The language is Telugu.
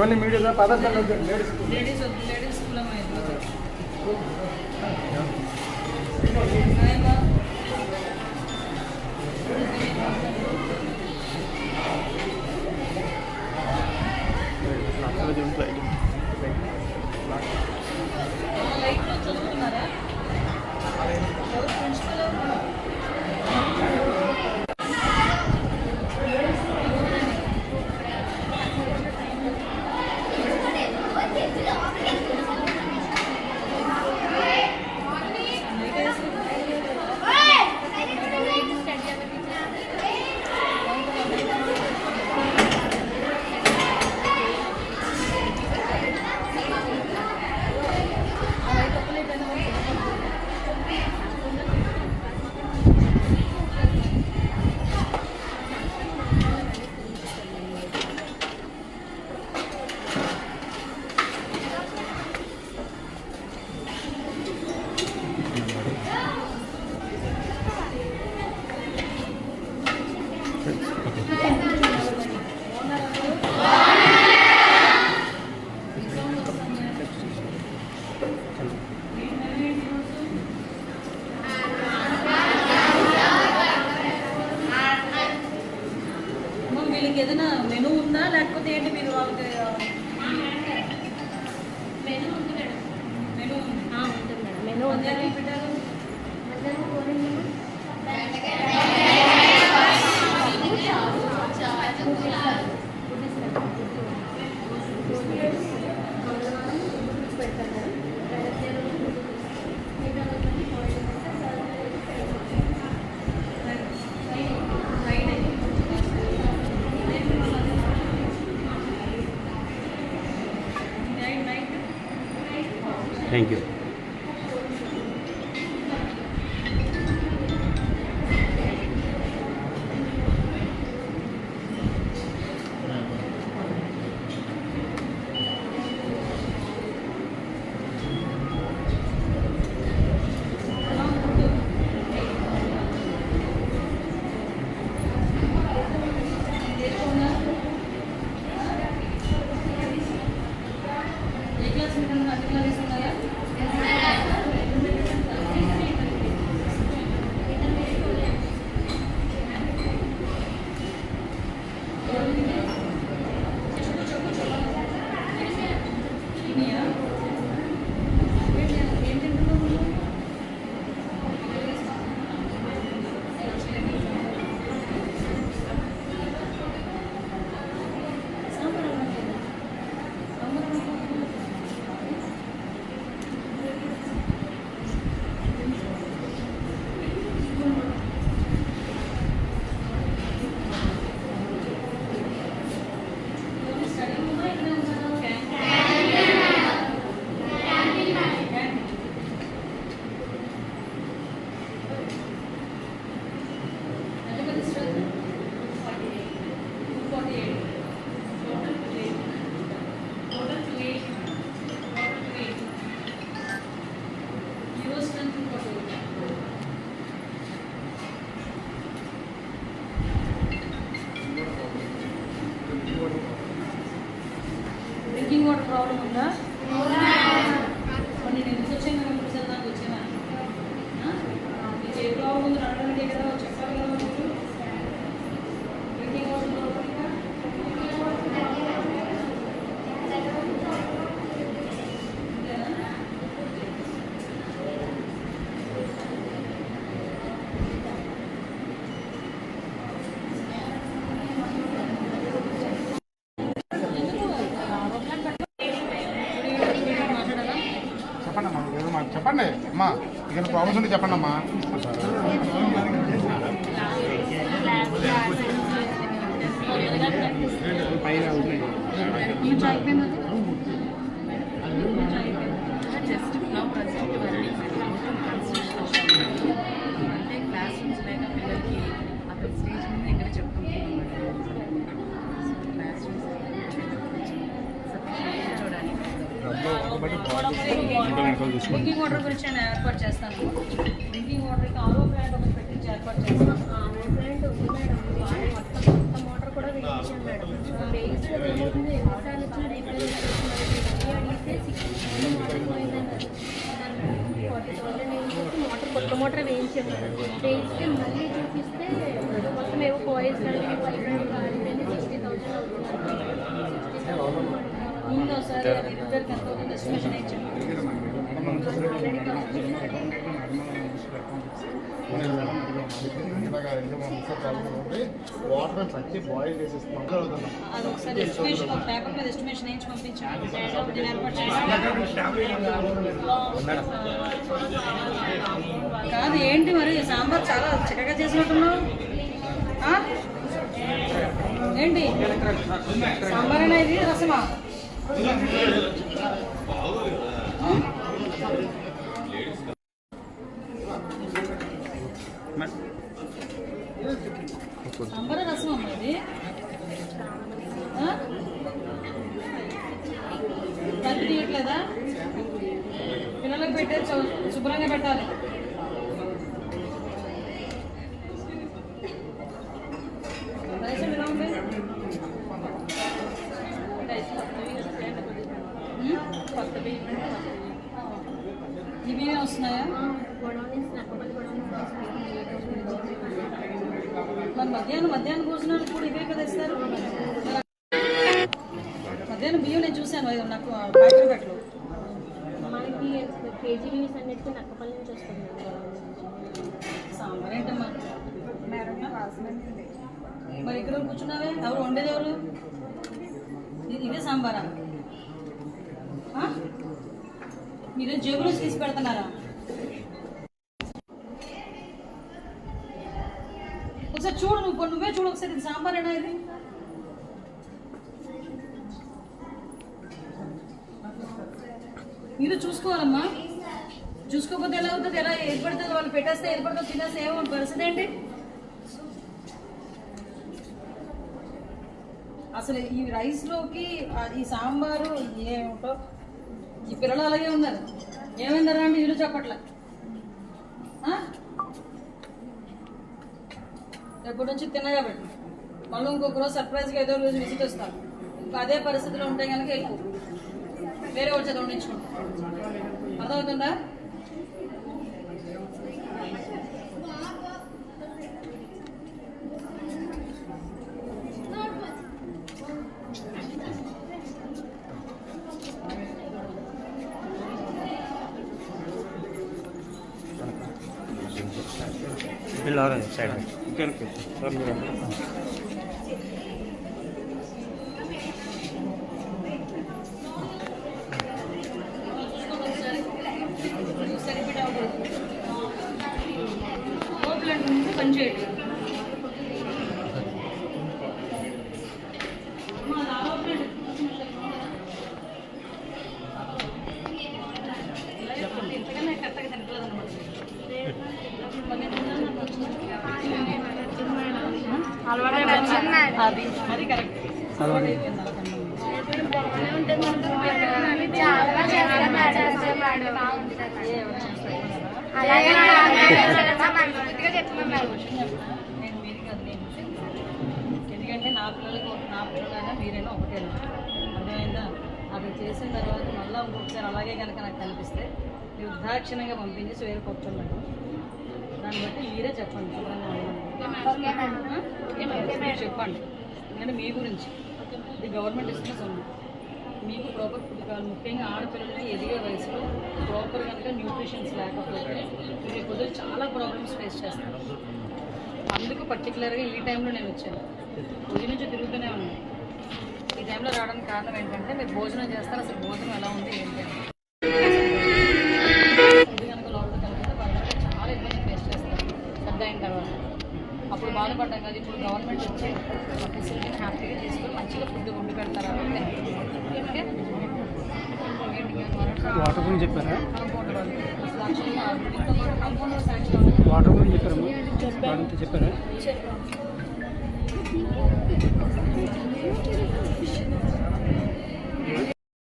ఓన్లీ మీడియా పదార్థాలు లేడీస్ స్కూల్ లైట్లో చదువుతున్నారా ప్రిన్సిపల్ వీళ్ళకి ఏదైనా మెనూ ఉందా లేకపోతే ఏంటి మీరు వాళ్ళకి మెనూ ఉంది మేడం మెనూ ఉంటుంది మేడం మెనూ ఉంది పెట్టారు Thank you. Drinking water problem ఉందా? కొన్ని నేను వచ్చాను కదా, ఇప్పుడు దాకా వచ్చానా? మీకు ఏ ప్రాబ్లం ఉందో అడగండి కదా, చెప్పాలి కదా మీకు. డ్రింకింగ్ వాటర్ ప్రాబ్లం చెప్పండి అమ్మా, ఇక ప్రాబ్లమ్స్ ఉంటే చెప్పండి అమ్మా. అంటే క్లాస్ రూమ్స్ లేక పిల్లలకి అక్కడ స్టేజ్ మీద ఎక్కడ చెప్పుకుంటున్నాం. క్లాస్ రూమ్స్ చూడడానికి డ్రింకింగ్ వాటర్ గురించి నేను ఏర్పాటు చేస్తాను. డ్రింకింగ్ వాటర్కి ఆరో ప్లాంట్ ఒకటి పెట్టించి ఏర్పాటు చేస్తాను. ఆరో ప్లాంట్ ఉంది మేడం, మొత్తం వాటర్ కూడా చేసాం మేడం. బేస్ ఏమవుతుంది ఎన్నిసార్లు వచ్చినా రిపేర్ అడిగితే 60,000 మోటార్ పోయిందన్నారు. 40,000 వేయించేసి కొత్త మోటార్ వేయించాము. వేయించితే మళ్ళీ చూపిస్తే మొత్తం ఏవో పోయేసి కలిపి 60,000 అవుతున్నారు. ముందు ఒకసారి రిపేర్కి ఎంత అవుతుంది ఎస్టిమేషన్ ఇచ్చాము. వాటర్ పచ్చి బాయిల్ చేసేస్తాం. అది ఒకసారి ఎస్టిమేషన్ ఒక పేపర్ మీద ఎస్టిమేషన్ వేయించి పంపించాను. నేను ఏర్పాటు చేస్తాను. కాదు ఏంటి మరి సాంబార్ చాలా చక్కగా చేసినట్టున్నావు. ఏంటి సాంబార్ అనేది రసమా? సాంబార్ రసం అమ్మా ఇది. కలిపి తీయట్లేదా? పిల్లలకు పెట్టే శుభ్రంగా పెట్టాలి. రైస్ ఎలా ఉంది? కొత్త బియ్యం ఇవి వస్తున్నాయా? మరి మధ్యాహ్నం భోజనాలు కూడా ఇవే కదా ఇస్తారు. మధ్యాహ్నం బియ్యం నేను చూశాను నాకు ప్యాకెట్ పెట్టలు. మనకి కేజీ బియ్యం అన్నిటికీ నక్కపల్లి నుంచి వస్తుంది. సాంబార్ ఏంటమ్మా? మరి ఇక్కడ కూర్చున్నావే? ఎవరు వండేది ఎవరు? ఇదే సాంబారా? మీరే జేబులో తీసి పెడుతున్నారా? ఒకసారి చూడు, నువ్వే చూడు ఒకసారి. ఇది సాంబార్ ఏనా? ఇది మీరు చూసుకోవాలమ్మా. చూసుకోకపోతే ఎలా అవుతుంది? ఎలా ఏర్పడుతుంది? వాళ్ళు పెట్టేస్తే ఏర్పడుతుంది, తినేస్తే ఏమో పరిస్థితి ఏంటి? అసలు ఈ రైస్లోకి ఈ సాంబారు ఏమిటో. ఈ పిల్లలు అలాగే ఉన్నారు. ఏమైందరా అంటే ఇల్లు చెప్పట్లే. రేపటి నుంచి తిన్నగా పెట్టు. మళ్ళీ ఇంకొక రోజు సర్ప్రైజ్గా ఏదో రోజు విజిట్ వస్తారు. ఇంకా అదే పరిస్థితిలో ఉంటే కనుక వెళ్ళిపో. వేరే వచ్చి అది వండించుకుంటాం. అర్థమవుతుందా? సైడ్ పనిచేయండి. ఇంతకన్నా కరెక్ట్గా తింటలేదు అనమాట. అది కరెక్ట్. ఎందుకంటే నా పిల్లలైనా మీరైనా ఒకటే. అర్థమైందా? అది చేసిన తర్వాత మళ్ళీ ఇంకొకసారి అలాగే కనుక నాకు కనిపిస్తే నిర్దాక్షిణంగా పంపించేసి వేరే కూర్చున్నాడు. దాన్ని బట్టి మీరే చెప్పండి. మీరు చెప్పండి. ఎందుకంటే మీ గురించి ఇది గవర్నమెంట్ ఇస్తున్న సొమ్ము. మీకు ప్రాపర్ ఫుడ్ కావాలి. ముఖ్యంగా ఆడపిల్లలకి ఎదిగే వయసులో ప్రాపర్ కనుక న్యూట్రిషన్స్ లేకపోతే మీరు పొద్దున చాలా ప్రాబ్లమ్స్ ఫేస్ చేస్తారు. అందుకు పర్టికులర్గా ఈ టైంలో నేను వచ్చాను. ఉదయం నుంచి తిరుగుతూనే ఉన్నాను. ఈ టైంలో రావడానికి కారణం ఏంటంటే మీరు భోజనం చేస్తారు. అసలు భోజనం ఎలా ఉంది ఏంటి అని. ఇది కనుక లోపల కలిపితే వాళ్ళకి చాలా ఇబ్బంది ఫేస్ చేస్తారు పెద్ద అయిన తర్వాత. అప్పుడు బాధపడ్డాం కదా. ఇప్పుడు గవర్నమెంట్ వచ్చి ఫెసిలిటీ హ్యాపీగా తీసుకొని మంచిగా ఫుడ్ వండి పెడతారు. ఓకే. వాటర్ గురించి చెప్పారా? కాంపౌండ్ శాంక్షన్ వాటర్ గురించి చెప్పారా? చెప్పారా? చెప్పారు.